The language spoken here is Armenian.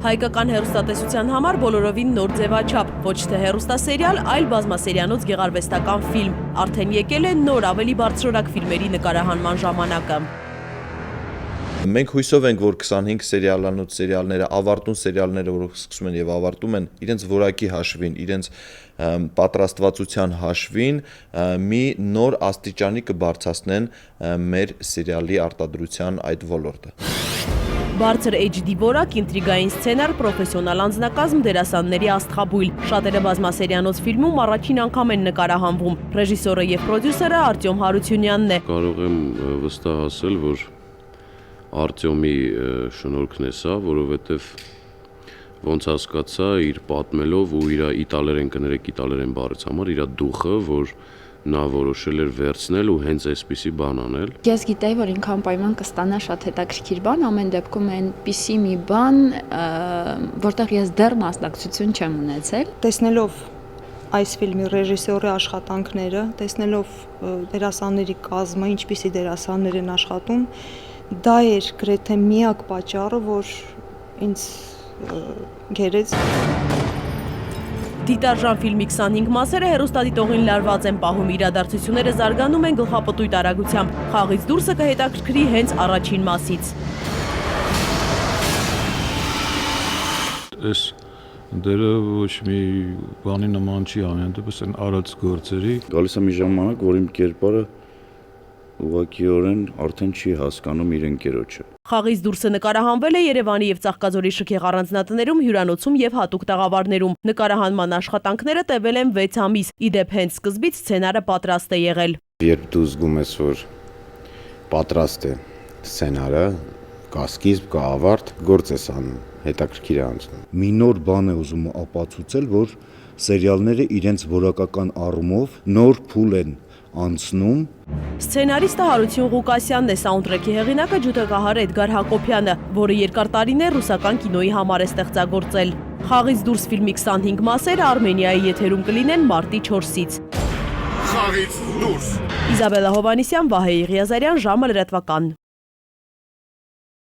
Հայկական հեռուստատեսության համար բոլորովին նոր ձևաչափ, ոչ թե հեռուստասերիալ, այլ բազմասերիանոց գեղարվեստական ֆիլմ։ Արդեն եկել է նոր ավելի բարձրորակ ֆիլմերի նկարահանման ժամանակը։ Մենք հույսով ենք, որ 25 սերիալանոց սերիալները, ավարտուն սերիալները, որոնք սկսում են եւ ավարտում են, իրենց որակի հաշվին, իրենց պատրաստվածության հաշվին մի նոր աստիճանի կբարձրացնեն մեր սերիալի արտադրության այդ ոլորտը։ Բարձր HD որակ, ինտրիգային սցենար, պրոֆեսիոնալ անձնակազմ, դերասանների աստղաբույլ։ Շատերը բազմասերիանոց ֆիլմում առաջին անգամ են նկարահանվում։ Ռեժիսորը եւ պրոդյուսերը Արտյոմ Հարությունյանն է։ Կարող եմ վստահ ասել, որ Արտյոմի շնորհքն է սա, որովհետեւ ոնց հասկացա իր պատմելով ու իր իտալերեն կներեք իտալերեն բառից համար իր դուխը, որ նա որոշել էր վերցնել ու հենց այսպիսի բան անել։ Ես գիտեի, որ ինքան պայման կստանա շատ հետաքրքիր բան, ամեն դեպքում այնպիսի մի բան, որտեղ ես դեռ մասնակցություն չեմ ունեցել։ Տեսնելով այս ֆիլմի ռեժիսորի աշխատանքները, տեսնելով դերասանների կազմը, ինչպիսի դերասաններ են աշխատում, դա էր գրեթե միակ պատճառը, որ ինձ գերեց։ Դիտարժան ֆիլմի 25 մասերը հեռուստադիտողին լարված են պահում, իրադարձությունները զարգանում են գլխապտույտ արագությամբ։ Խաղից դուրսը կհետաքրքրի հենց առաջին մասից։ Այս դերը ոչ մի բանի նման չի ամեն դեպս են արած գործերի։ Գալիս է մի ժամանակ, որ իմ կերպարը ուղղակիորեն արդեն չի հասկանում իր ընկերոջը։ Խաղից դուրսը նկարահանվել է Երևանի եւ Ծաղկաձորի շքեղ առանձնատներում, հյուրանոցում եւ հատուկ տաղավարներում։ Նկարահանման աշխատանքները տևել են 6 ամիս։ Իդեպ հենց սկզբից սցենարը պատրաստ է եղել։ Երբ դու զգում ես, որ պատրաստ է սցենարը, կա սկիզբ, կա ավարտ, գործ ես անում, հետաքրքիր է անցնում։ Մի նոր բան է ուզում ապացուցել, որ սերիալները իրենց որակական առումով նոր փուլ են անցնում։ Սցենարիստը Հարություն Ղուկասյանն է, սաունդթրեքի հեղինակը ջութակահար Էդգար Հակոբյանը, որը երկար տարիներ ռուսական կինոյի համար է ստեղծագործել։ Խաղից դուրս ֆիլմի 25 մասերը Արմենիայի եթերում կլինեն մարտի 4-ից։ Խաղից դուրս։ Իզաբելլա Հովհաննիսյան, Վահե Եղիազարյան, ժամը լրատվական։